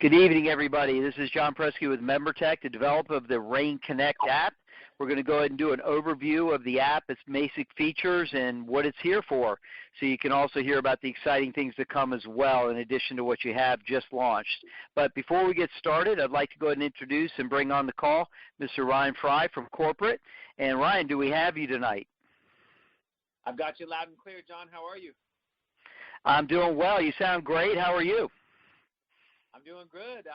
Good evening, everybody. This is John Presky with MemberTech, the developer of the Rain Connect app. We're going to go ahead and do an overview of the app, its basic features, and what it's here for. So you can also hear about the exciting things to come as well, in addition to what you have just launched. But before we get started, I'd like to go ahead and introduce and bring on the call Mr. Ryan Fry from Corporate. And Ryan, do we have you tonight? I've got you loud and clear, John. How are you? I'm doing well. You sound great. How are you? I'm doing good.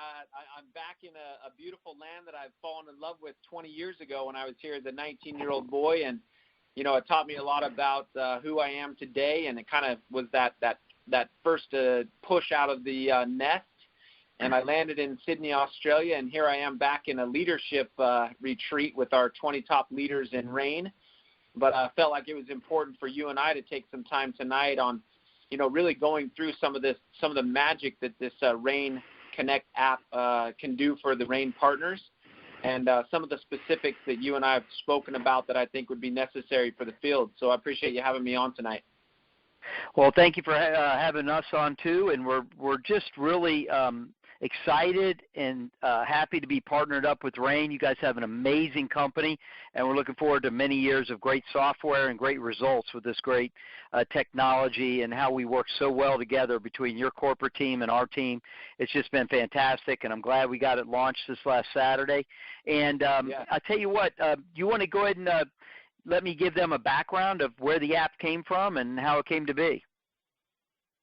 I'm back in a beautiful land that I've fallen in love with 20 years ago when I was here as a 19-year-old boy, and it taught me a lot about who I am today, and it kind of was that first push out of the nest, and I landed in Sydney, Australia, and here I am back in a leadership retreat with our 20 top leaders in Rain. But I felt like it was important for you and I to take some time tonight on really going through some of the magic that this Rain Connect app can do for the Rain partners, and some of the specifics that you and I have spoken about that I think would be necessary for the field. So I appreciate you having me on tonight. Well, thank you for having us on too, and we're just really excited and happy to be partnered up with Rain. You guys have an amazing company, and we're looking forward to many years of great software and great results with this great technology and how we work so well together between your corporate team and our team. It's just been fantastic, and I'm glad we got it launched this last Saturday. And I tell you what, you want to go ahead and let me give them a background of where the app came from and how it came to be?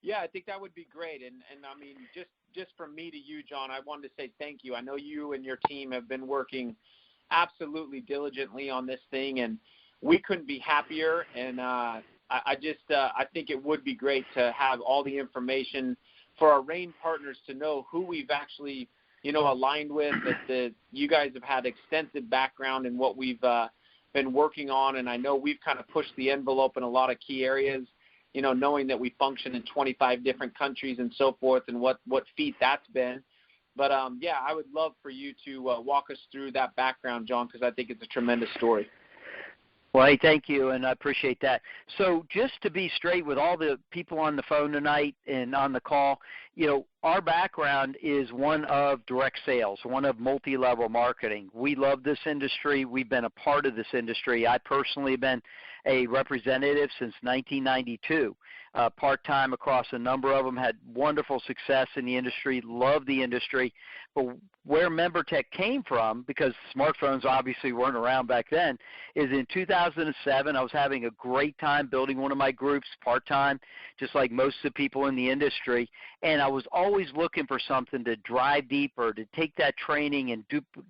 Yeah, I think that would be great. And I mean, just from me to you, John, I wanted to say thank you. I know you and your team have been working absolutely diligently on this thing, and we couldn't be happier. And I think it would be great to have all the information for our Rain partners to know who we've actually, aligned with, that you guys have had extensive background in what we've been working on. And I know we've kind of pushed the envelope in a lot of key areas, knowing that we function in 25 different countries and so forth, and what feat that's been. But, I would love for you to walk us through that background, John, because I think it's a tremendous story. Well, hey, thank you, and I appreciate that. So just to be straight with all the people on the phone tonight and on the call, our background is one of direct sales, one of multi-level marketing. We love this industry. We've been a part of this industry. I personally have been a representative since 1992, part-time across a number of them, had wonderful success in the industry, love the industry. But where MemberTech came from, because smartphones obviously weren't around back then, is in 2007 I was having a great time building one of my groups part-time, just like most of the people in the industry, and I was always looking for something to drive deeper, to take that training and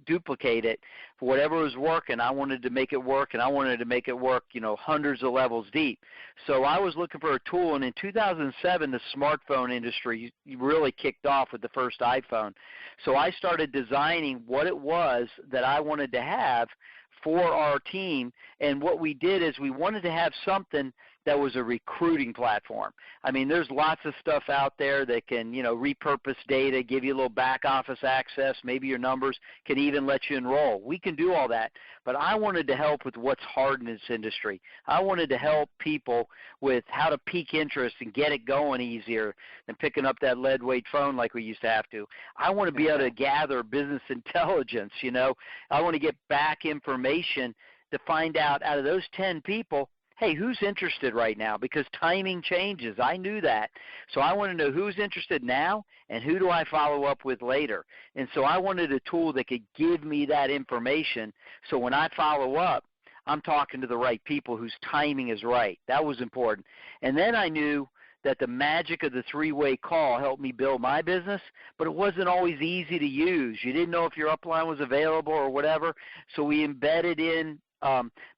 duplicate it for whatever was working. I wanted to make it work, and I wanted to make it work, hundreds of levels deep. So I was looking for a tool, and in 2007 the smartphone industry really kicked off with the first iPhone. So I started designing what it was that I wanted to have for our team, and what we did is we wanted to have something that was a recruiting platform. I mean, there's lots of stuff out there that can, repurpose data, give you a little back office access, maybe your numbers, can even let you enroll. We can do all that, but I wanted to help with what's hard in this industry. I wanted to help people with how to pique interest and get it going easier than picking up that lead weight phone like we used to have to. I want to be able to gather business intelligence, I want to get back information to find out of those 10 people, hey, who's interested right now? Because timing changes. I knew that. So I want to know who's interested now and who do I follow up with later. And so I wanted a tool that could give me that information so when I follow up, I'm talking to the right people whose timing is right. That was important. And then I knew that the magic of the three-way call helped me build my business, but it wasn't always easy to use. You didn't know if your upline was available or whatever, so we embedded in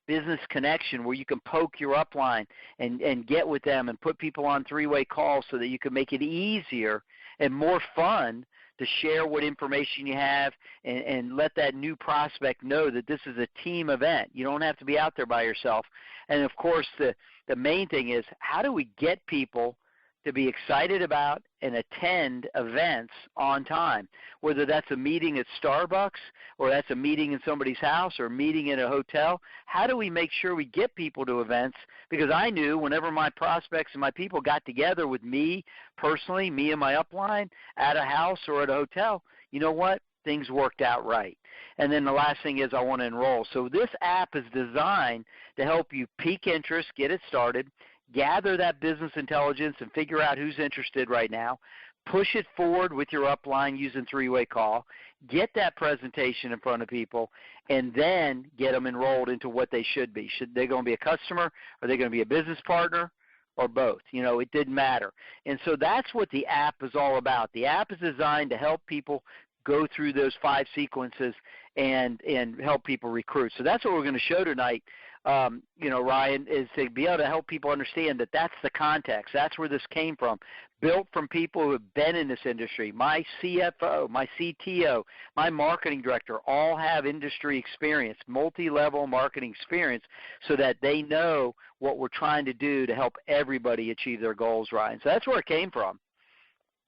business connection where you can poke your upline and get with them and put people on three-way calls so that you can make it easier and more fun to share what information you have and let that new prospect know that this is a team event. You don't have to be out there by yourself. And, of course, the main thing is how do we get people to be excited about and attend events on time, whether that's a meeting at Starbucks or that's a meeting in somebody's house or a meeting in a hotel. How do we make sure we get people to events? Because I knew whenever my prospects and my people got together with me personally, me and my upline, at a house or at a hotel, you know what? Things worked out right. And then the last thing is I want to enroll. So this app is designed to help you pique interest, get it started, gather that business intelligence and figure out who's interested right now, push it forward with your upline using three-way call, get that presentation in front of people, and then get them enrolled into what they should be. Should they going to be a customer? Are they going to be a business partner? Or both? You know, it didn't matter. And so that's what the app is all about. The app is designed to help people go through those 5 sequences and help people recruit. So that's what we're going to show tonight, you know, Ryan, is to be able to help people understand that that's the context. That's where this came from, built from people who have been in this industry. My CFO, my CTO, my marketing director all have industry experience, multi-level marketing experience, so that they know what we're trying to do to help everybody achieve their goals, Ryan. So that's where it came from.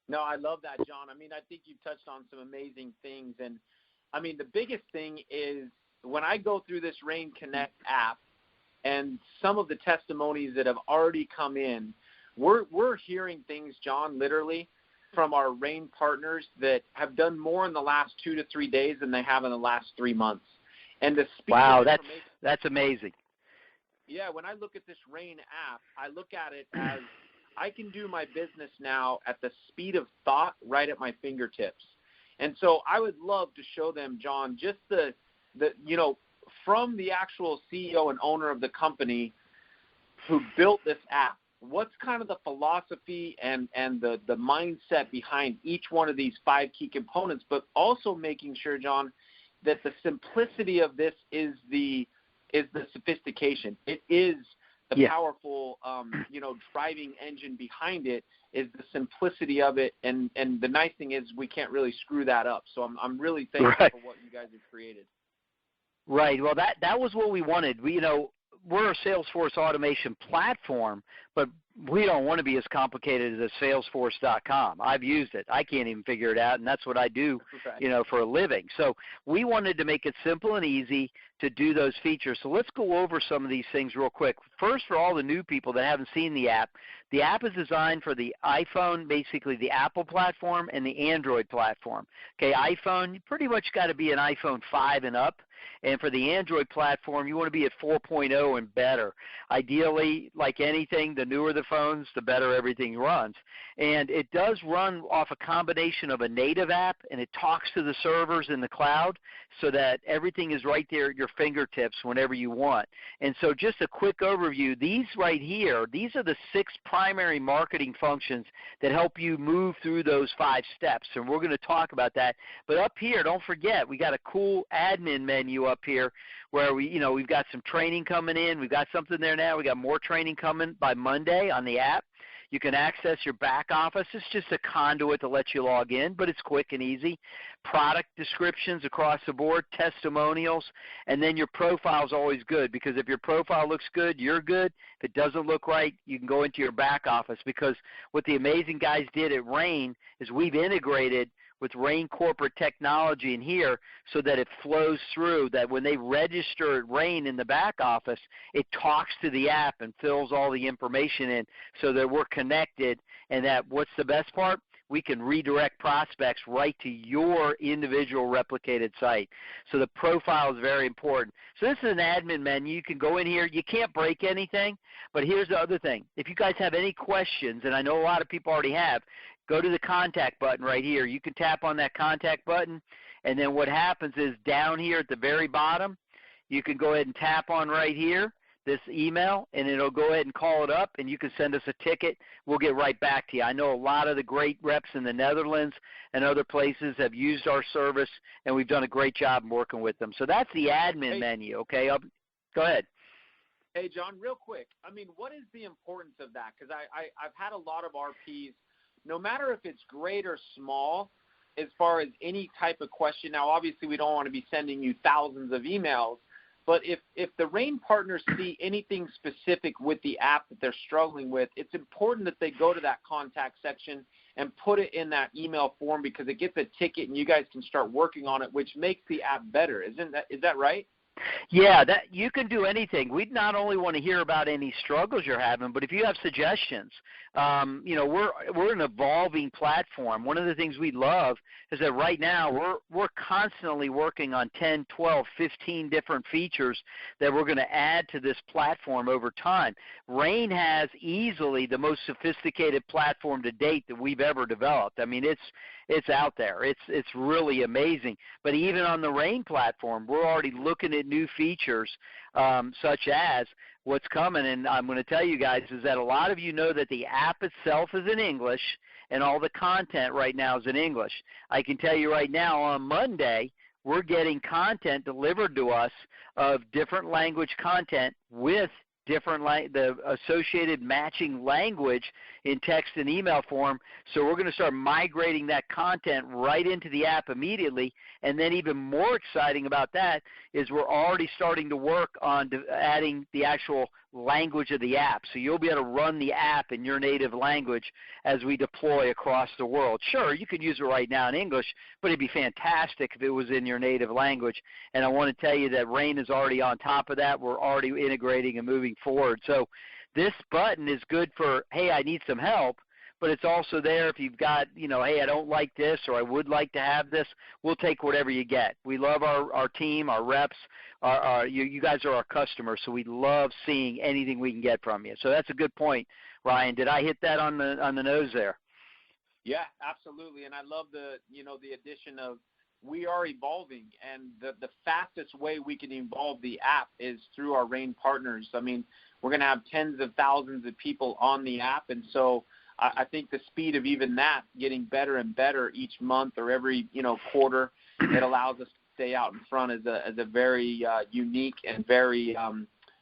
No, I love that, John. I mean, I think you've touched on some amazing things. And, I mean, the biggest thing is when I go through this Rain Connect app and some of the testimonies that have already come in, we're hearing things, John, literally from our Rain partners that have done more in the last 2 to 3 days than they have in the last 3 months. And the speed wow, of that's amazing. Yeah, when I look at this Rain app, I look at it as I can do my business now at the speed of thought right at my fingertips. And so I would love to show them, John, just the you know, from the actual CEO and owner of the company who built this app, what's kind of the philosophy and the mindset behind each one of these 5 key components, but also making sure, John, that the simplicity of this is the sophistication. It is the powerful, you know, driving engine behind it is the simplicity of it, and the nice thing is we can't really screw that up. So I'm really thankful for what you guys have created. Right. Well, that was what we wanted. We, you know, we're a Salesforce automation platform, but we don't want to be as complicated as Salesforce.com. I've used it. I can't even figure it out, and that's what I do, you know, for a living. So we wanted to make it simple and easy to do those features. So let's go over some of these things real quick. First, for all the new people that haven't seen the app is designed for the iPhone, basically the Apple platform, and the Android platform. Okay, iPhone, you pretty much got to be an iPhone 5 and up. And for the Android platform, you want to be at 4.0 and better. Ideally, like anything, the newer the phones, the better everything runs. And it does run off a combination of a native app, and it talks to the servers in the cloud so that everything is right there at your fingertips whenever you want. And so just a quick overview, these right here, these are the 6 primary marketing functions that help you move through those 5 steps. And we're going to talk about that. But up here, don't forget, we got a cool admin menu up here where we've got some training coming in. We've got something there now. We got more training coming by Monday on the app. You can access your back office. It's just a conduit to let you log in, but it's quick and easy. Product descriptions across the board, testimonials, and then your profile is always good, because if your profile looks good, you're good. If it doesn't look right, you can go into your back office, because what the amazing guys did at Rain is we've integrated with Rain corporate technology in here so that it flows through, that when they register at Rain in the back office, it talks to the app and fills all the information in so that we're connected, and that what's the best part? We can redirect prospects right to your individual replicated site. So the profile is very important. So this is an admin menu. You can go in here. You can't break anything, but here's the other thing. If you guys have any questions, and I know a lot of people already have, go to the contact button right here. You can tap on that contact button, and then what happens is down here at the very bottom, you can go ahead and tap on right here, this email, and it'll go ahead and call it up, and you can send us a ticket. We'll get right back to you. I know a lot of the great reps in the Netherlands and other places have used our service, and we've done a great job working with them. So that's the admin menu, okay? Go ahead. Hey, John, real quick. I mean, what is the importance of that? Because I've had a lot of RPs, no matter if it's great or small, as far as any type of question. Now, obviously, we don't want to be sending you thousands of emails, but if the Rain partners see anything specific with the app that they're struggling with, it's important that they go to that contact section and put it in that email form because it gets a ticket and you guys can start working on it, which makes the app better. Is that right? Yeah, that you can do anything. We not only want to hear about any struggles you're having, but if you have suggestions, we're an evolving platform. One of the things we love is that right now we're constantly working on 10, 12, 15 different features that we're going to add to this platform over time. Rain has easily the most sophisticated platform to date that we've ever developed. I mean, it's out there. It's really amazing. But even on the Rain platform, we're already looking at new features such as what's coming. And I'm going to tell you guys is that a lot of you know that the app itself is in English and all the content right now is in English. I can tell you right now on Monday, we're getting content delivered to us of different language content with the associated matching language in text and email form. So we're going to start migrating that content right into the app immediately. And then even more exciting about that is we're already starting to work on adding the actual language of the app. So you'll be able to run the app in your native language as we deploy across the world. Sure, you can use it right now in English, but it'd be fantastic if it was in your native language. And I want to tell you that Rain is already on top of that. We're already integrating and moving forward. So this button is good for, hey, I need some help, but it's also there if you've got, hey, I don't like this or I would like to have this. We'll take whatever you get. We love our team, our reps. You guys are our customers, so we love seeing anything we can get from you. So that's a good point, Ryan. Did I hit that on the nose there? Yeah, absolutely. And I love the addition of we are evolving, and the fastest way we can evolve the app is through our Rain partners. I mean, we're going to have tens of thousands of people on the app, and so I think the speed of even that getting better and better each month or every quarter, it allows us to stay out in front as a very unique and very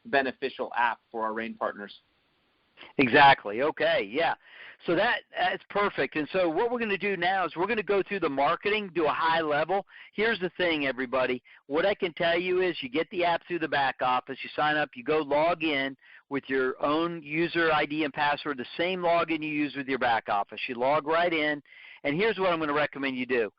beneficial app for our Rain partners. Exactly. Okay. Yeah. So that's perfect. And so what we're going to do now is we're going to go through the marketing, do a high level. Here's the thing, everybody. What I can tell you is you get the app through the back office, you sign up, you go log in with your own user ID and password, the same login you use with your back office. You log right in, and here's what I'm going to recommend you do.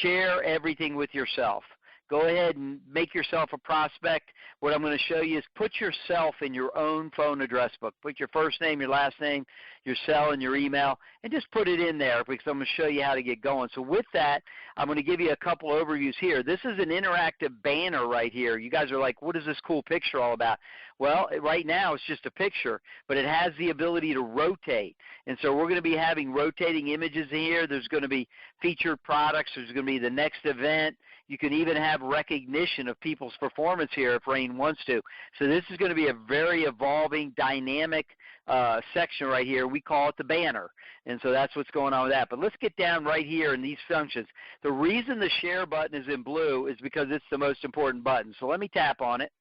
Share everything with yourself. Go ahead and make yourself a prospect. What I'm going to show you is put yourself in your own phone address book. Put your first name, your last name, your cell, and your email, and just put it in there because I'm going to show you how to get going. So with that, I'm going to give you a couple overviews here. This is an interactive banner right here. You guys are like, what is this cool picture all about? Well, right now it's just a picture, but it has the ability to rotate. And so we're going to be having rotating images here. There's going to be featured products. There's going to be the next event. You can even have recognition of people's performance here if Rain wants to. So this is going to be a very evolving, dynamic section right here. We call it the banner. And so that's what's going on with that. But let's get down right here in these functions. The reason the share button is in blue is because it's the most important button. So let me tap on it.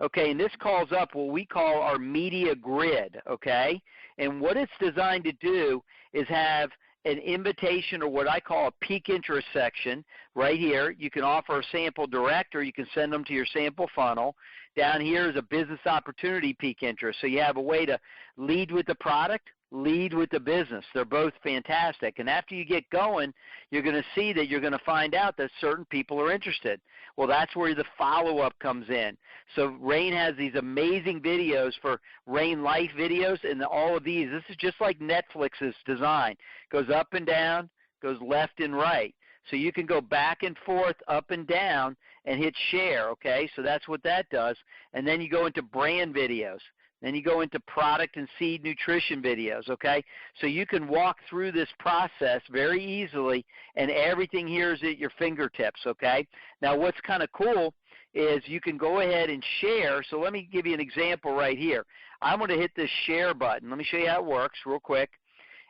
Okay, and this calls up what we call our media grid, okay? And what it's designed to do is have an invitation, or what I call a peak interest section right here. You can offer a sample direct, or you can send them to your sample funnel. Down here is a business opportunity peak interest. So you have a way to lead with the product, lead with the business. They're both fantastic. And after you get going, you're going to see that you're going to find out that certain people are interested. Well, that's where the follow-up comes in. So Rain has these amazing videos for Rain Life videos, and all of these, this is just like Netflix's design. Goes up and down, goes left and right. So you can go back and forth, up and down, and hit share, okay? So that's what that does. And then you go into brand videos. Then you go into product and seed nutrition videos, okay? So you can walk through this process very easily, and everything here is at your fingertips, okay? Now what's kind of cool is you can go ahead and share. So let me give you an example right here. I'm going to hit this share button. Let me show you how it works real quick.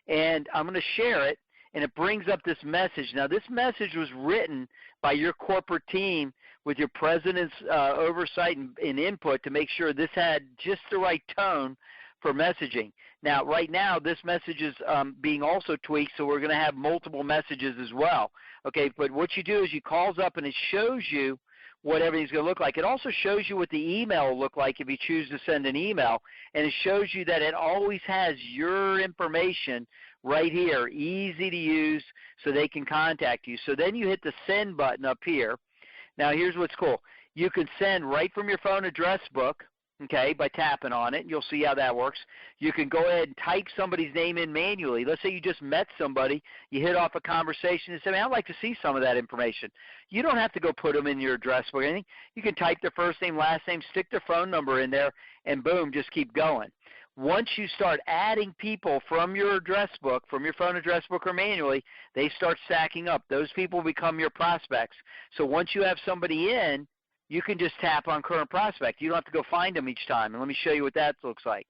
And I'm going to share it, and it brings up this message. Now this message was written by your corporate team with your president's oversight and input to make sure this had just the right tone for messaging. Now, right now, this message is being also tweaked, so we're going to have multiple messages as well. Okay, but what you do is you calls up and it shows you what everything's going to look like. It also shows you what the email will look like if you choose to send an email, and it shows you that it always has your information right here, easy to use so they can contact you. So then you hit the send button up here. Now here's what's cool. You can send right from your phone address book, okay, by tapping on it. You'll see how that works. You can go ahead and type somebody's name in manually. Let's say you just met somebody. You hit off a conversation and say, man, I'd like to see some of that information. You don't have to go put them in your address book or anything. You can type their first name, last name, stick their phone number in there, and boom, just keep going. Once you start adding people from your address book, from your phone address book or manually, they start stacking up. Those people become your prospects. So once you have somebody in, you can just tap on current prospect. You don't have to go find them each time. And let me show you what that looks like.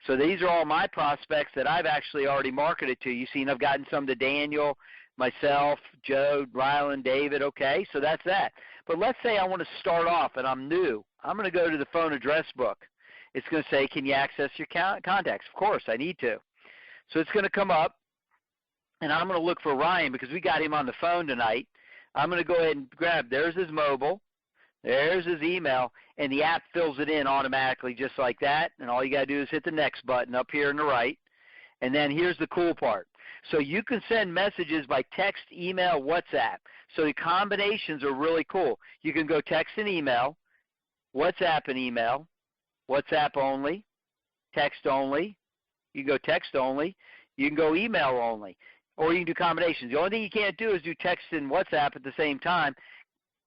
So these are all my prospects that I've actually already marketed to. You've seen I've gotten some to Daniel, myself, Joe, Rylan, David. Okay, so that's that. But let's say I want to start off and I'm new. I'm going to go to the phone address book. It's going to say, can you access your contacts? Of course, I need to. So it's going to come up, and I'm going to look for Ryan because we got him on the phone tonight. I'm going to go ahead and grab, there's his mobile, there's his email, and the app fills it in automatically just like that, and all you got to do is hit the next button up here on the right. And then here's the cool part. So you can send messages by text, email, WhatsApp. So the combinations are really cool. You can go text and email, WhatsApp and email, WhatsApp only, text only. You can go text only. You can go email only. Or you can do combinations. The only thing you can't do is do text and WhatsApp at the same time.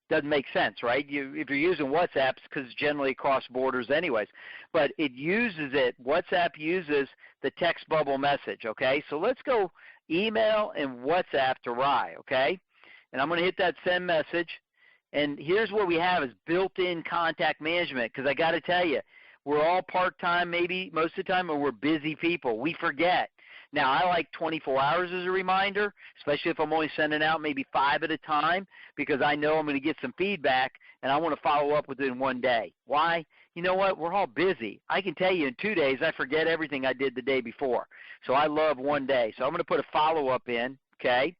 Doesn't make sense, right? If you're using WhatsApp, because it's generally across borders anyways. But it uses it. WhatsApp uses the text bubble message, okay? So let's go email and WhatsApp to Rye, okay? And I'm going to hit that send message. And here's what we have is built-in contact management, because I got to tell you, we're all part-time maybe most of the time, or we're busy people. We forget. Now, I like 24 hours as a reminder, especially if I'm only sending out maybe 5 at a time, because I know I'm going to get some feedback, and I want to follow up within one day. Why? You know what? We're all busy. I can tell you in 2 days I forget everything I did the day before. So I love one day. So I'm going to put a follow-up in, okay?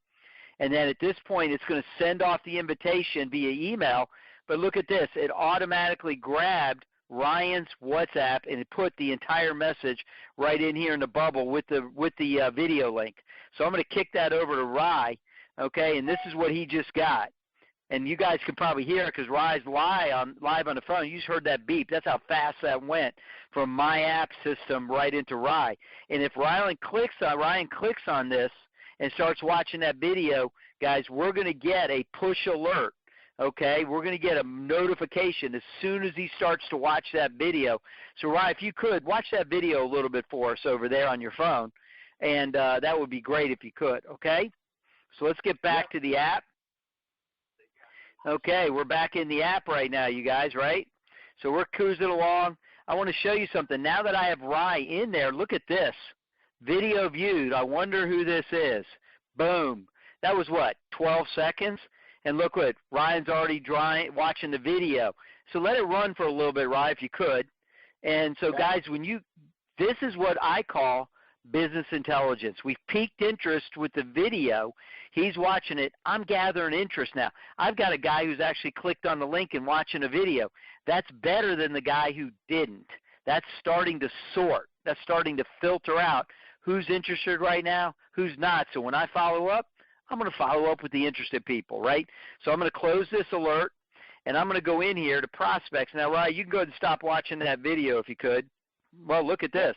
And then at this point it's going to send off the invitation via email. But look at this. It automatically grabbed Ryan's WhatsApp and it put the entire message right in here in the bubble with the video link. So I'm going to kick that over to Rye, okay, and this is what he just got. And you guys can probably hear it because Rye's live on the phone. You just heard that beep. That's how fast that went from my app system right into Rye. And if Ryan clicks on this and starts watching that video, guys, we're going to get a push alert. Okay, we're going to get a notification as soon as he starts to watch that video. So, Ryan, if you could, watch that video a little bit for us over there on your phone, and that would be great if you could, okay? So let's get back to the app. Okay, we're back in the app right now, you guys, right? So we're cruising along. I want to show you something. Now that I have Rye in there, look at this. Video viewed. I wonder who this is. Boom. That was what, 12 seconds? And look what, Ryan's already watching the video. So let it run for a little bit, Ryan, if you could. And so, guys, this is what I call business intelligence. We've piqued interest with the video. He's watching it. I'm gathering interest now. I've got a guy who's actually clicked on the link and watching a video. That's better than the guy who didn't. That's starting to sort. That's starting to filter out who's interested right now, who's not. So when I follow up, I'm going to follow up with the interested people, right? So I'm going to close this alert, and I'm going to go in here to prospects. Now, Ryan, you can go ahead and stop watching that video if you could. Well, look at this.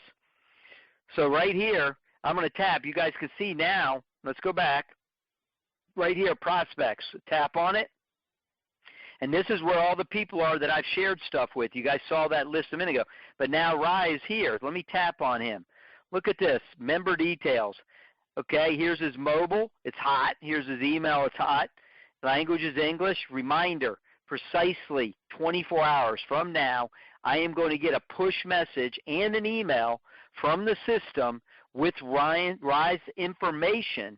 So right here, I'm going to tap. You guys can see now. Let's go back. Right here, prospects. Tap on it. And this is where all the people are that I've shared stuff with. You guys saw that list a minute ago. But now Rye is here. Let me tap on him. Look at this. Member details. Okay, here's his mobile. It's hot. Here's his email. It's hot. Language is English. Reminder, precisely 24 hours from now, I am going to get a push message and an email from the system with Rye's information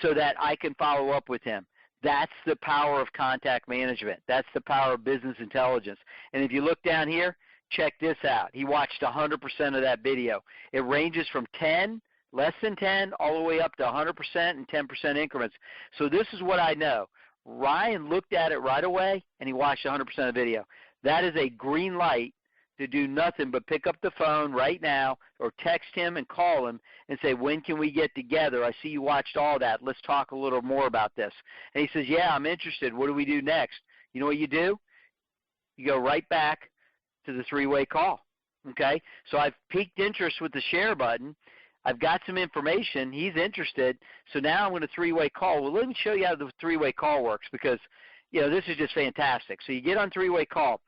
so that I can follow up with him. That's the power of contact management. That's the power of business intelligence. And if you look down here, check this out. He watched 100% of that video. It ranges from 10, less than 10, all the way up to 100% and 10% increments. So this is what I know. Ryan looked at it right away, and he watched 100% of the video. That is a green light to do nothing but pick up the phone right now or text him and call him and say, when can we get together? I see you watched all that. Let's talk a little more about this. And he says, yeah, I'm interested. What do we do next? You know what you do? You go right back to the three-way call, okay? So I've piqued interest with the share button. I've got some information. He's interested. So now I'm going to three-way call. Well, let me show you how the three-way call works because, this is just fantastic. So you get on three-way call.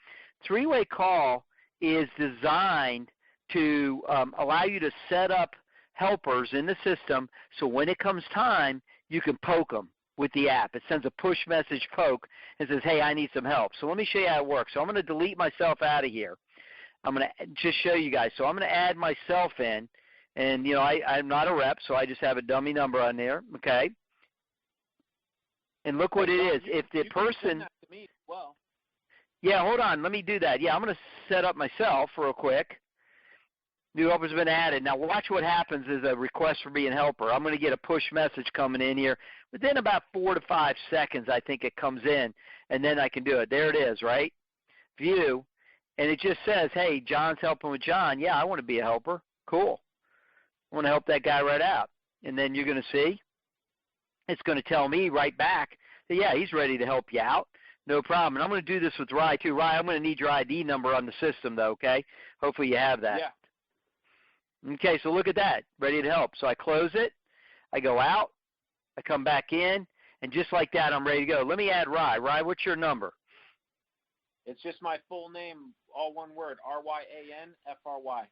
Three-way call is designed to allow you to set up helpers in the system so when it comes time, you can poke them with the app. It sends a push message poke and says, hey, I need some help. So let me show you how it works. So I'm going to delete myself out of here. I'm going to just show you guys. So I'm going to add myself in. And, I'm not a rep, so I just have a dummy number on there, okay? And look what it is. If the person – send that to me as well. Yeah, hold on. Let me do that. Yeah, I'm going to set up myself real quick. New helper's been added. Now watch what happens is a request for being helper. I'm going to get a push message coming in here. Within about 4 to 5 seconds, I think it comes in, and then I can do it. There it is, right? View. And it just says, hey, John's helping with John. Yeah, I want to be a helper. Cool. I want to help that guy right out. And then you're going to see it's going to tell me right back that, yeah, he's ready to help you out. No problem. And I'm going to do this with Rye, too. Rye, I'm going to need your ID number on the system, though, okay? Hopefully you have that. Yeah. Okay, so look at that. Ready to help. So I close it. I go out. I come back in. And just like that, I'm ready to go. Let me add Rye. Rye, what's your number? It's just my full name, all one word, RYANFRY.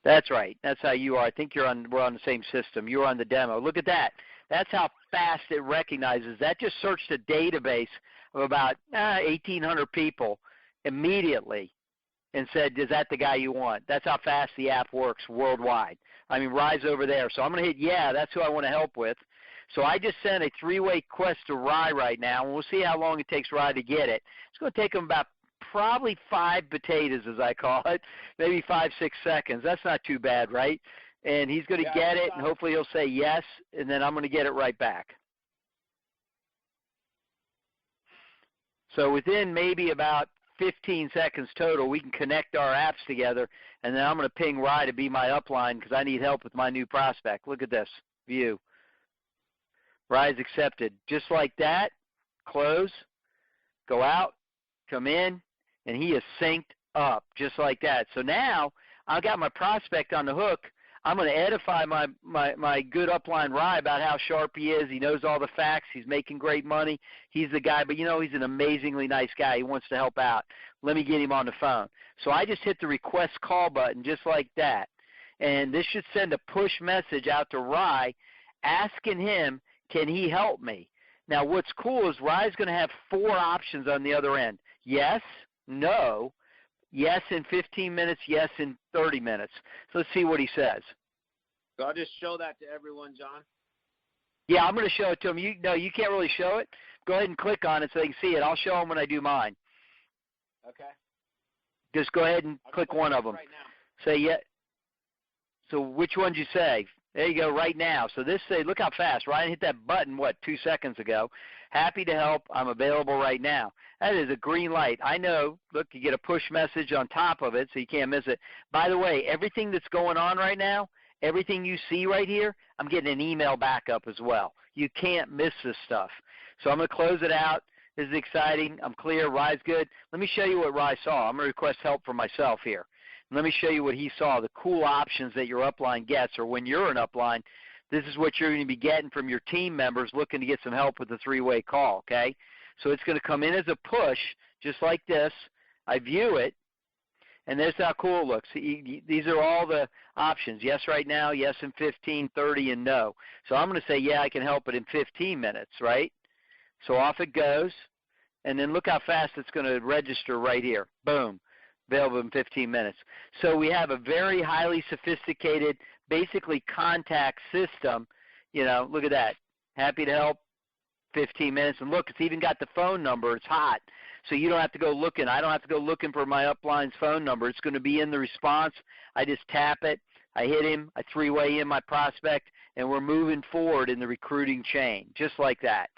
That's right. That's how you are. I think we're on the same system. You're on the demo. Look at that. That's how fast it recognizes. That just searched a database of about 1,800 people immediately and said, is that the guy you want? That's how fast the app works worldwide. I mean, Rye's over there. So I'm going to hit, yeah, that's who I want to help with. So I just sent a three-way quest to Rye right now, and we'll see how long it takes Rye to get it. It's going to take him about probably 5 potatoes, as I call it, maybe 5-6 seconds. That's not too bad, right? And he's going to get it, and hopefully he'll say yes, and then I'm going to get it right back. So within maybe about 15 seconds total, we can connect our apps together, and then I'm going to ping Rye to be my upline because I need help with my new prospect. Look at this view. Rye's accepted. Just like that, close, go out, come in, and he is synced up just like that. So now I've got my prospect on the hook. I'm going to edify my good upline Rye about how sharp he is. He knows all the facts. He's making great money. He's the guy, but he's an amazingly nice guy. He wants to help out. Let me get him on the phone. So I just hit the request call button just like that. And this should send a push message out to Rye asking him, can he help me? Now what's cool is Rye's going to have 4 options on the other end. Yes, no, yes in 15 minutes, yes in 30 minutes. So let's see what he says. So I'll just show that to everyone, John. Yeah, I'm going to show it to him. You can't really show it. Go ahead and click on it so they can see it. I'll show them when I do mine. Okay. Just go ahead and click one of them. Right now. Say yeah. So which one did you say? There you go, right now. So this say, look how fast. Ryan hit that button, 2 seconds ago. Happy to help. I'm available right now. That is a green light. I know. Look, you get a push message on top of it, so you can't miss it. By the way, everything that's going on right now, everything you see right here, I'm getting an email backup as well. You can't miss this stuff. So I'm going to close it out. This is exciting. I'm clear. Rye's good. Let me show you what Rye saw. I'm going to request help for myself here. Let me show you what he saw, the cool options that your upline gets, or when you're an upline, this is what you're going to be getting from your team members looking to get some help with the three-way call, okay? So it's going to come in as a push, just like this. I view it, and this is how cool it looks. These are all the options, yes right now, yes in 15, 30, and no. So I'm going to say, yeah, I can help it in 15 minutes, right? So off it goes, and then look how fast it's going to register right here. Boom. Available in 15 minutes. So we have a very highly sophisticated, basically contact system. Look at that. Happy to help, 15 minutes. And look, it's even got the phone number. It's hot. So you don't have to go looking. I don't have to go looking for my upline's phone number. It's going to be in the response. I just tap it. I hit him. I three-way in my prospect, and we're moving forward in the recruiting chain, just like that.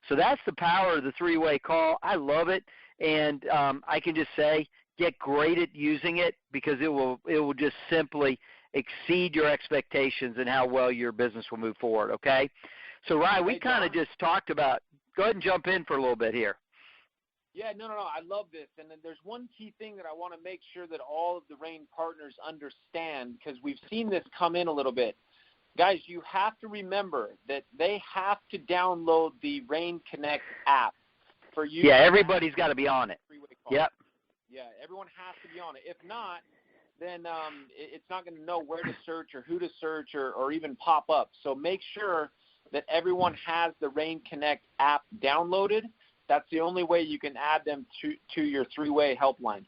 So that's the power of the three-way call. I love it. And I can just say, get great at using it, because it will just simply exceed your expectations and how well your business will move forward, okay? So, Ryan, we kind of just talked about – go ahead and jump in for a little bit here. Yeah, no, I love this. And then there's one key thing that I want to make sure that all of the RAIN partners understand, because we've seen this come in a little bit. Guys, you have to remember that they have to download the RAIN Connect app for you. Yeah, everybody's got to be on it. Yep. Yeah, everyone has to be on it. If not, then it's not going to know where to search or who to search or even pop up. So make sure that everyone has the RAIN Connect app downloaded. That's the only way you can add them to your three-way helpline.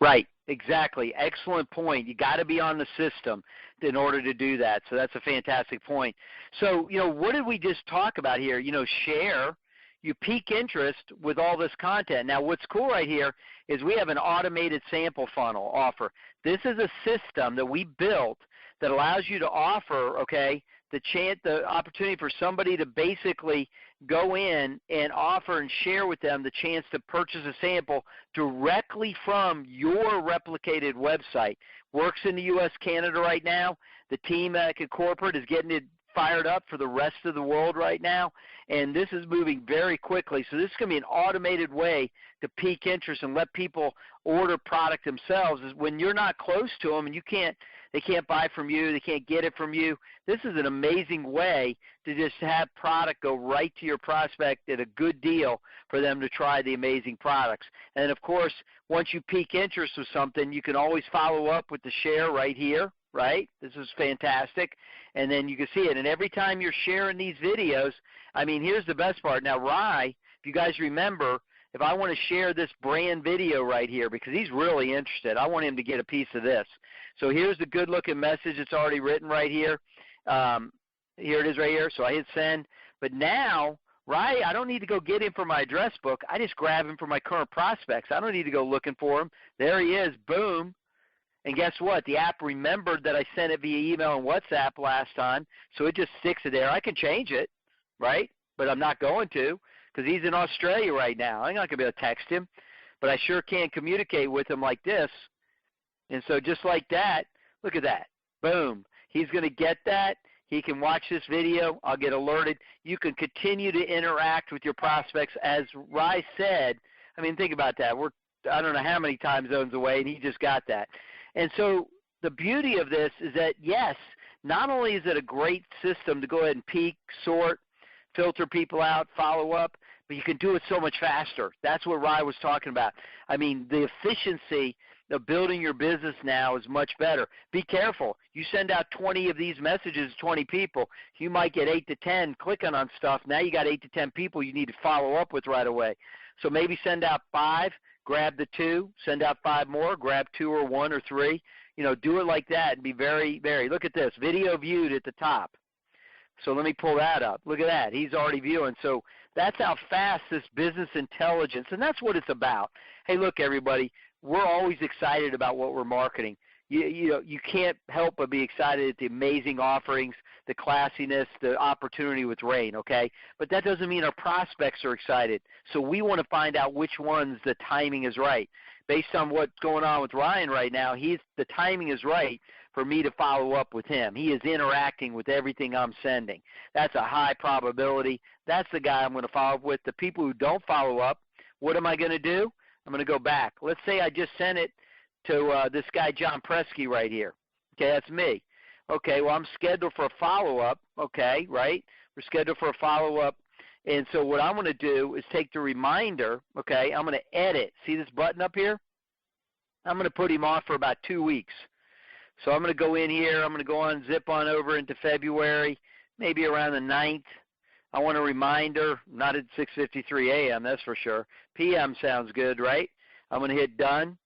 Right, exactly. Excellent point. You got to be on the system in order to do that. So that's a fantastic point. So, what did we just talk about here? Share. You pique interest with all this content. Now, what's cool right here is we have an automated sample funnel offer. This is a system that we built that allows you to offer, okay, the opportunity for somebody to basically go in and offer and share with them the chance to purchase a sample directly from your replicated website. Works in the U.S., Canada right now. The team at Corporate is getting it fired up for the rest of the world right now, and this is moving very quickly. So this is going to be an automated way to pique interest and let people order product themselves. Is when you're not close to them and they can't buy from you, they can't get it from you. This is an amazing way to just have product go right to your prospect at a good deal for them to try the amazing products. And of course, once you pique interest with something, you can always follow up with the share right here. Right? This is fantastic. And then you can see it. And every time you're sharing these videos, here's the best part. Now, Rye, if you guys remember, if I want to share this brand video right here, because he's really interested, I want him to get a piece of this. So here's the good-looking message that's already written right here. Here it is right here. So I hit send. But now, Rye, I don't need to go get him from my address book. I just grab him from my current prospects. I don't need to go looking for him. There he is. Boom. And guess what? The app remembered that I sent it via email and WhatsApp last time, so it just sticks it there. I can change it, right? But I'm not going to, because he's in Australia right now. I'm not going to be able to text him, but I sure can communicate with him like this. And so just like that, look at that. Boom. He's going to get that. He can watch this video. I'll get alerted. You can continue to interact with your prospects. As Rye said, think about that. We're I don't know how many time zones away, and he just got that. And so the beauty of this is that, yes, not only is it a great system to go ahead and peek, sort, filter people out, follow up, but you can do it so much faster. That's what Rye was talking about. The efficiency of building your business now is much better. Be careful. You send out 20 of these messages to 20 people, you might get 8 to 10 clicking on stuff. Now you got 8 to 10 people you need to follow up with right away. So maybe send out 5. Grab the 2, send out 5 more, grab 2 or 1 or 3. Do it like that and be very, very. Look at this, video viewed at the top. So let me pull that up. Look at that. He's already viewing. So that's how fast this business intelligence, and that's what it's about. Hey, look, everybody, we're always excited about what we're marketing. You can't help but be excited at the amazing offerings, the classiness, the opportunity with RAIN, okay? But that doesn't mean our prospects are excited. So we want to find out which ones the timing is right. Based on what's going on with Ryan right now, the timing is right for me to follow up with him. He is interacting with everything I'm sending. That's a high probability. That's the guy I'm going to follow up with. The people who don't follow up, what am I going to do? I'm going to go back. Let's say I just sent it to this guy John Presky right here. Okay, that's me. Okay, well, I'm scheduled for a follow-up, okay, right? We're scheduled for a follow-up. And so what I'm going to do is take the reminder, okay, I'm going to edit. See this button up here? I'm going to put him off for about 2 weeks. So I'm going to go in here. I'm going to go on, zip on over into February, maybe around the 9th. I want a reminder, not at 6:53 a.m., that's for sure. p.m. sounds good, right? I'm going to hit done.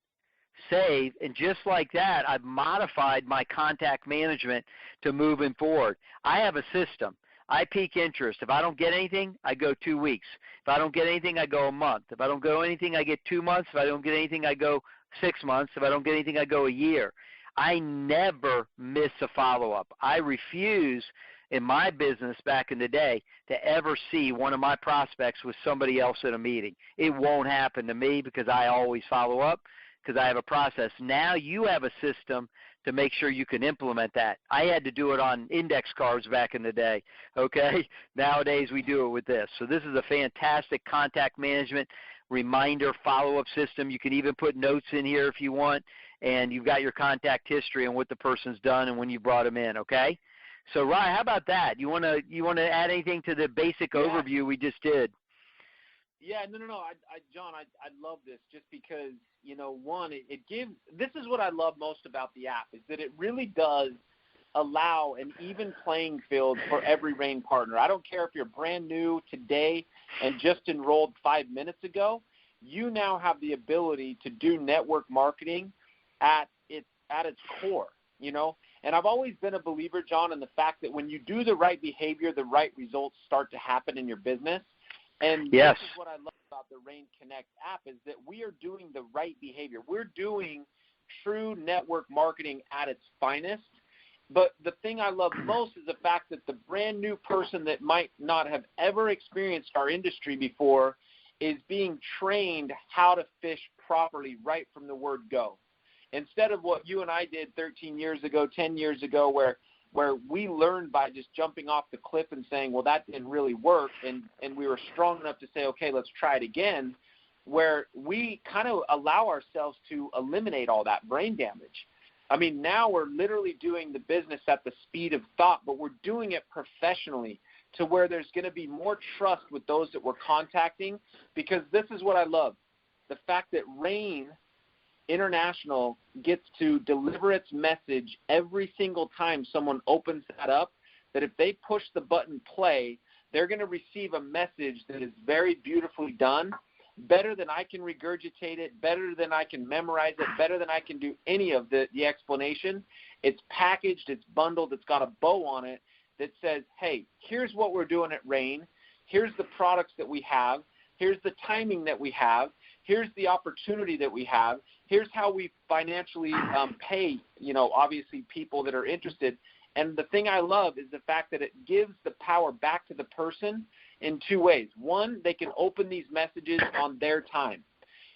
Save, and just like that, I've modified my contact management to moving forward. I have a system. I peak interest. If I don't get anything, I go 2 weeks. If I don't get anything, I go a month. If I don't go anything, I get 2 months. If I don't get anything, I go 6 months. If I don't get anything, I go a year. I never miss a follow-up. I refuse in my business back in the day to ever see one of my prospects with somebody else in a meeting. It won't happen to me because I always follow up because I have a process. Now you have a system to make sure you can implement that. I had to do it on index cards back in the day, okay? Nowadays we do it with this. So this is a fantastic contact management reminder follow-up system. You can even put notes in here if you want, and you've got your contact history and what the person's done and when you brought them in, okay? So, Rye, how about that? You want to add anything to the basic overview we just did? Yeah, no. John, I love this just because, one, it gives – this is what I love most about the app is that it really does allow an even playing field for every RAIN partner. I don't care if you're brand new today and just enrolled 5 minutes ago. You now have the ability to do network marketing at its core, And I've always been a believer, John, in the fact that when you do the right behavior, the right results start to happen in your business. And yes. This is what I love about the RAIN Connect app is that we are doing the right behavior. We're doing true network marketing at its finest. But the thing I love most is the fact that the brand new person that might not have ever experienced our industry before is being trained how to fish properly right from the word go. Instead of what you and I did 13 years ago, 10 years ago, where we learned by just jumping off the cliff and saying, well, that didn't really work, and we were strong enough to say, okay, let's try it again, where we kind of allow ourselves to eliminate all that brain damage. I mean, now we're literally doing the business at the speed of thought, but we're doing it professionally to where there's going to be more trust with those that we're contacting, because this is what I love, the fact that RAIN International gets to deliver its message every single time someone opens that up, that if they push the button play, they're going to receive a message that is very beautifully done, better than I can regurgitate it, better than I can memorize it, better than I can do any of the explanation. It's packaged, it's bundled, it's got a bow on it that says, hey, here's what we're doing at RAIN, here's the products that we have, here's the timing that we have, here's the opportunity that we have, here's how we financially pay, obviously people that are interested. And the thing I love is the fact that it gives the power back to the person in two ways. One, they can open these messages on their time.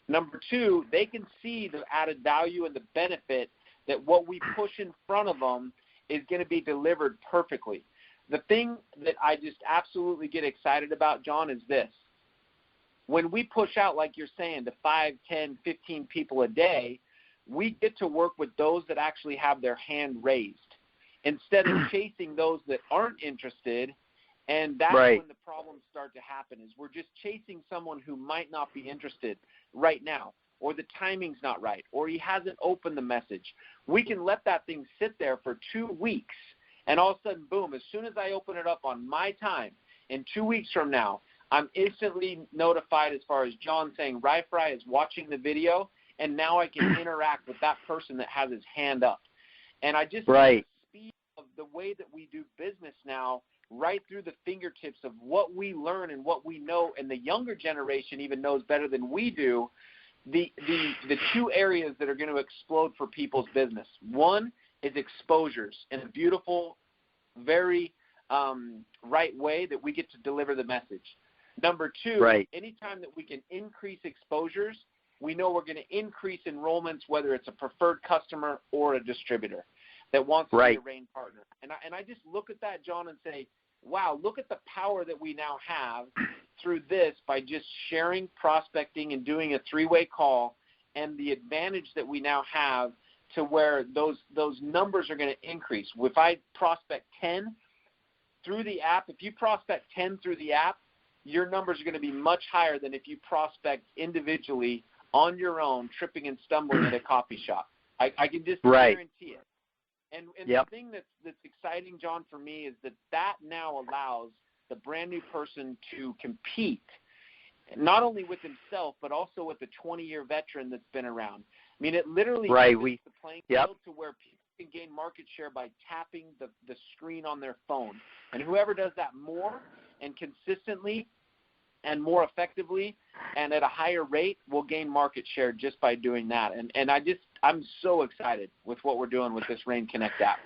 Number two, they can see the added value and the benefit that what we push in front of them is going to be delivered perfectly. The thing that I just absolutely get excited about, John, is this. When we push out, like you're saying, to 5, 10, 15 people a day, we get to work with those that actually have their hand raised instead of chasing those that aren't interested. And that's right. when the problems start to happen, is we're just chasing someone who might not be interested right now, or the timing's not right, or he hasn't opened the message. We can let that thing sit there for 2 weeks, and all of a sudden, boom, as soon as I open it up on my time, in 2 weeks from now, I'm instantly notified as far as John saying, Rye Fry is watching the video, and now I can interact with that person that has his hand up. And I just right. the speed of the way that we do business now, right through the fingertips of what we learn and what we know, and the younger generation even knows better than we do, the two areas that are going to explode for people's business. One is exposures in a beautiful, very right way that we get to deliver the message. Number two, right. anytime that we can increase exposures, we know we're going to increase enrollments, whether it's a preferred customer or a distributor that wants to right. be a RAIN partner. And I just look at that, John, and say, wow, look at the power that we now have through this by just sharing, prospecting, and doing a 3-way call, and the advantage that we now have to where those numbers are going to increase. If I prospect 10 through the app, if you prospect 10 through the app, your numbers are going to be much higher than if you prospect individually on your own, tripping and stumbling at a coffee shop. I can just right. guarantee it. And yep. The thing that's exciting, John, for me is that now allows the brand new person to compete, not only with himself, but also with the 20-year veteran that's been around. I mean, it literally right. gives the playing yep. field to where people can gain market share by tapping the screen on their phone. And whoever does that more and consistently and more effectively and at a higher rate will gain market share just by doing that. And I'm so excited with what we're doing with this RAIN Connect app.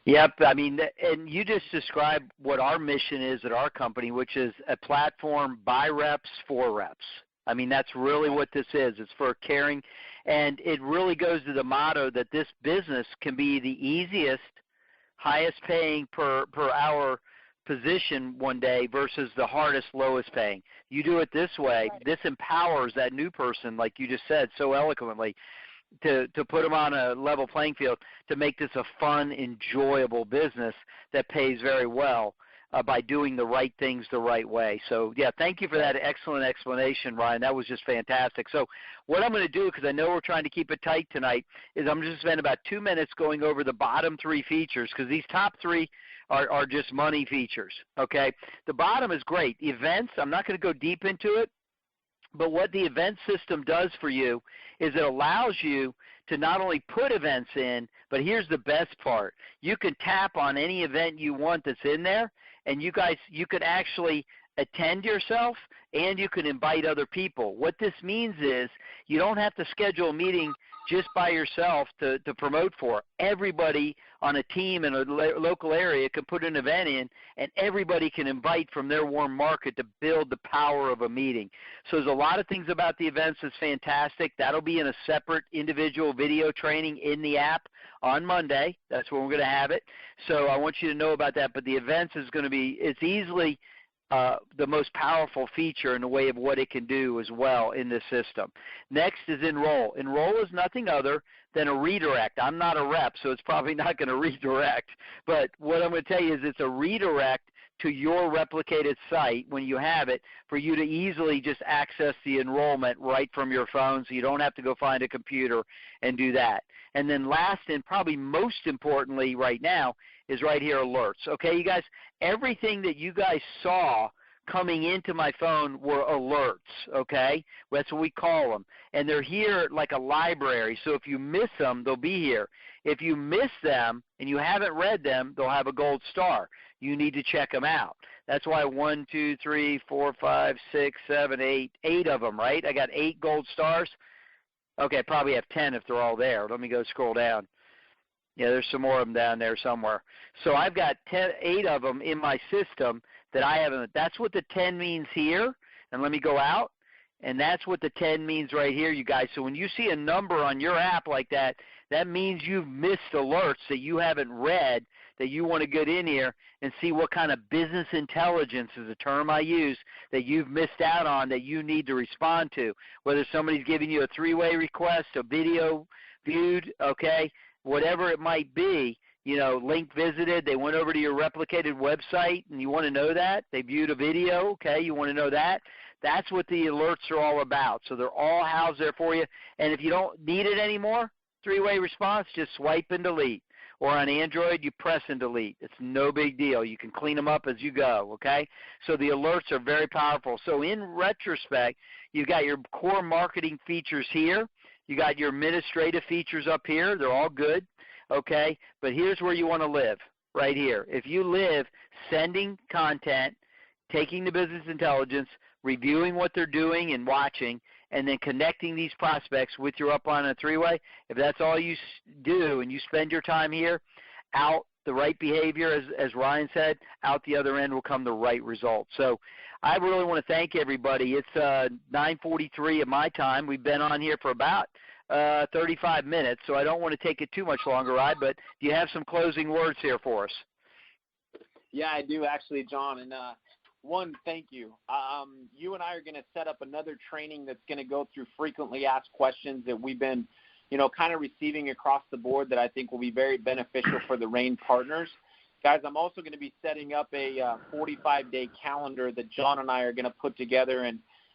Yep. I mean, and you just described what our mission is at our company, which is a platform by reps for reps. I mean, that's really what this is. It's for caring, and it really goes to the motto that this business can be the easiest, highest paying per hour position one day versus the hardest, lowest paying. You do it this way, Right. this empowers that new person, like you just said so eloquently, to put them on a level playing field, to make this a fun, enjoyable business that pays very well by doing the right things the right way. So, yeah, thank you for that excellent explanation, Ryan. That was just fantastic. So what I'm going to do, because I know we're trying to keep it tight tonight, is I'm just going to spend about 2 minutes going over the bottom 3 features, because these top 3 are just money features, okay? The bottom is great. Events, I'm not going to go deep into it, but what the event system does for you is it allows you to not only put events in, but here's the best part. You can tap on any event you want that's in there, and you could actually attend yourself, and you can invite other people. What this means is you don't have to schedule a meeting just by yourself to promote for. Everybody on a team in a local area can put an event in, and everybody can invite from their warm market to build the power of a meeting. So there's a lot of things about the events that's fantastic. That'll be in a separate individual video training in the app on Monday. That's when we're going to have it. So I want you to know about that. But the events is going to be, it's easily the most powerful feature in the way of what it can do as well in this system. Next is Enroll. Enroll is nothing other than a redirect. I'm not a rep, so it's probably not going to redirect. But what I'm going to tell you is it's a redirect to your replicated site when you have it for you to easily just access the enrollment right from your phone, so you don't have to go find a computer and do that. And then last and probably most importantly right now is right here, alerts. Okay, you guys, everything that you guys saw coming into my phone were alerts, okay? That's what we call them. And they're here like a library, so if you miss them, they'll be here. If you miss them and you haven't read them, they'll have a gold star. You need to check them out. That's why 1, 2, 3, 4, 5, 6, 7, 8, 8 of them, right? I got 8 gold stars. Okay, I probably have 10 if they're all there. Let me go scroll down. Yeah, there's some more of them down there somewhere. So I've got 8 of them in my system that I haven't. That's what the 10 means here. And let me go out. And that's what the 10 means right here, you guys. So when you see a number on your app like that, that means you've missed alerts that you haven't read, that you want to get in here and see what kind of business intelligence is a term I use that you've missed out on that you need to respond to. Whether somebody's giving you a 3-way request, a video viewed, okay, whatever it might be, you know, link visited, they went over to your replicated website and you want to know that. They viewed a video, okay, you want to know that. That's what the alerts are all about. So they're all housed there for you. And if you don't need it anymore, 3-way response, just swipe and delete. Or on Android, you press and delete. It's no big deal. You can clean them up as you go, okay? So the alerts are very powerful. So in retrospect, you've got your core marketing features here. You got your administrative features up here. They're all good, okay? But here's where you want to live, right here. If you live sending content, taking the business intelligence, reviewing what they're doing and watching, and then connecting these prospects with your upline and 3-way, if that's all you do and you spend your time here, out the right behavior, as Ryan said, out the other end will come the right result. So I really want to thank everybody. It's 9:43 of my time. We've been on here for about 35 minutes, so I don't want to take it too much longer, Ryan, but do you have some closing words here for us? Yeah, I do actually, John. And one, thank you. You and I are going to set up another training that's going to go through frequently asked questions that we've been, kind of receiving across the board that I think will be very beneficial for the RAIN partners. Guys, I'm also going to be setting up a 45-day calendar that John and I are going to put together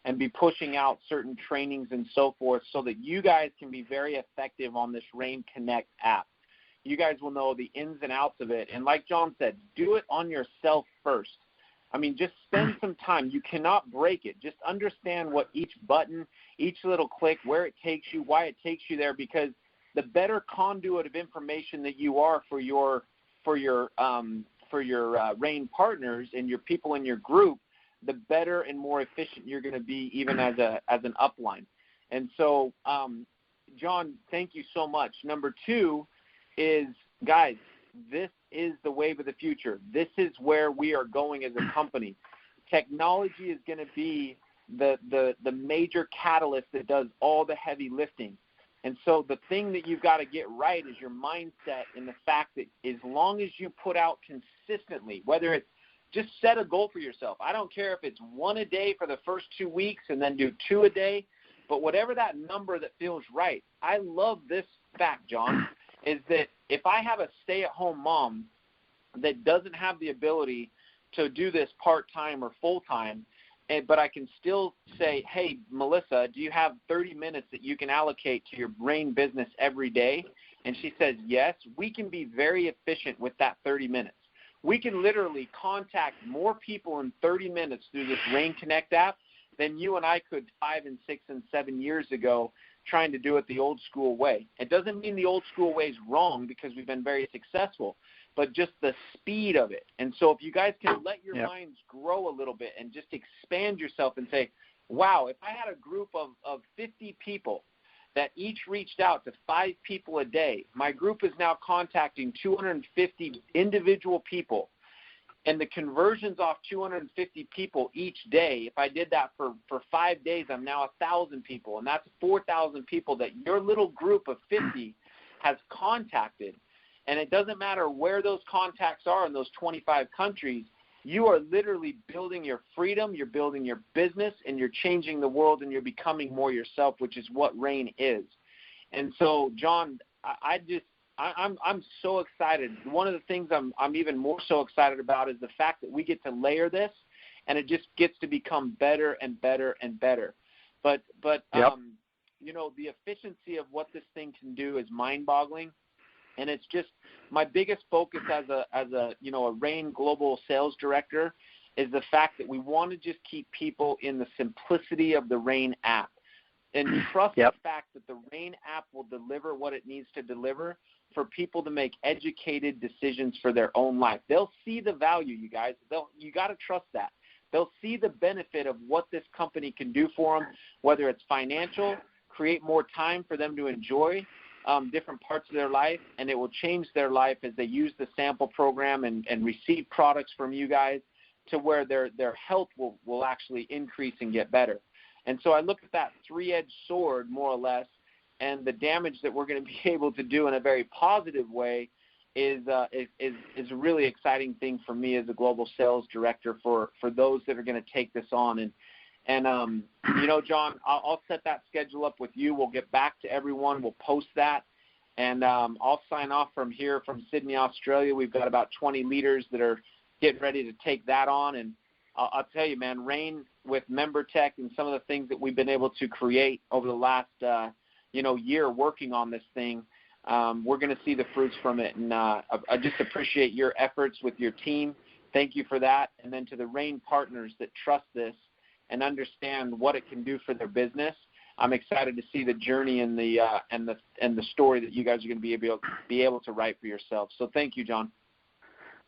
and be pushing out certain trainings and so forth so that you guys can be very effective on this RAIN Connect app. You guys will know the ins and outs of it. And like John said, do it on yourself first. I mean, just spend some time. You cannot break it. Just understand what each button, each little click, where it takes you, why it takes you there, because the better conduit of information that you are for your RAIN partners and your people in your group, the better and more efficient you're going to be even as an upline. And so, John, thank you so much. Number 2 is, guys, this is the wave of the future. This is where we are going as a company. Technology is going to be the major catalyst that does all the heavy lifting. And so the thing that you've got to get right is your mindset and the fact that as long as you put out consistently, whether it's just set a goal for yourself. I don't care if it's 1 a day for the first 2 weeks and then do 2 a day, but whatever that number that feels right. I love this fact, John, is that if I have a stay-at-home mom that doesn't have the ability to do this part-time or full-time, but I can still say, hey, Melissa, do you have 30 minutes that you can allocate to your RAIN business every day? And she says, yes. We can be very efficient with that 30 minutes. We can literally contact more people in 30 minutes through this RAIN Connect app than you and I could 5 and 6 and 7 years ago trying to do it the old school way. It doesn't mean the old school way is wrong because we've been very successful, but just the speed of it. And so if you guys can let your minds grow a little bit and just expand yourself and say, wow, if I had a group of 50 people that each reached out to 5 people a day, my group is now contacting 250 individual people. And the conversions off 250 people each day, if I did that for 5 days, I'm now 1,000 people. And that's 4,000 people that your little group of 50 has contacted. And it doesn't matter where those contacts are in those 25 countries. You are literally building your freedom, you're building your business, and you're changing the world, and you're becoming more yourself, which is what RAIN is. And so, John, I'm so excited. One of the things I'm even more so excited about is the fact that we get to layer this, and it just gets to become better and better and better. But you know, the efficiency of what this thing can do is mind-boggling. And it's just my biggest focus as a you know, a RAIN global sales director is the fact that we want to just keep people in the simplicity of the RAIN app and trust the fact that the RAIN app will deliver what it needs to deliver for people to make educated decisions for their own life. They'll see the value, you guys. You got to trust that. They'll see the benefit of what this company can do for them, whether it's financial, create more time for them to enjoy different parts of their life, and it will change their life as they use the sample program and receive products from you guys to where their health will actually increase and get better. And so I look at that 3-edged sword, more or less, and the damage that we're going to be able to do in a very positive way is a really exciting thing for me as a global sales director for those that are going to take this on. And you know, John, I'll set that schedule up with you. We'll get back to everyone. We'll post that. And I'll sign off from here from Sydney, Australia. We've got about 20 leaders that are getting ready to take that on. And I'll tell you, man, RAIN with MemberTech and some of the things that we've been able to create over the last, year working on this thing, we're going to see the fruits from it. And I just appreciate your efforts with your team. Thank you for that. And then to the RAIN partners that trust this and understand what it can do for their business, I'm excited to see the journey and the story that you guys are going to be able to write for yourselves. So thank you, John.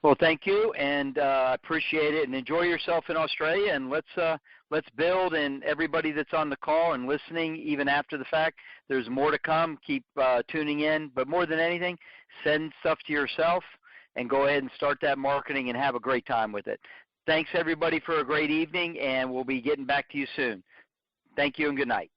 Well, thank you, and appreciate it, and enjoy yourself in Australia, and let's build. And everybody that's on the call and listening, even after the fact, there's more to come. Keep tuning in, but more than anything, send stuff to yourself and go ahead and start that marketing and have a great time with it. Thanks, everybody, for a great evening, and we'll be getting back to you soon. Thank you and good night.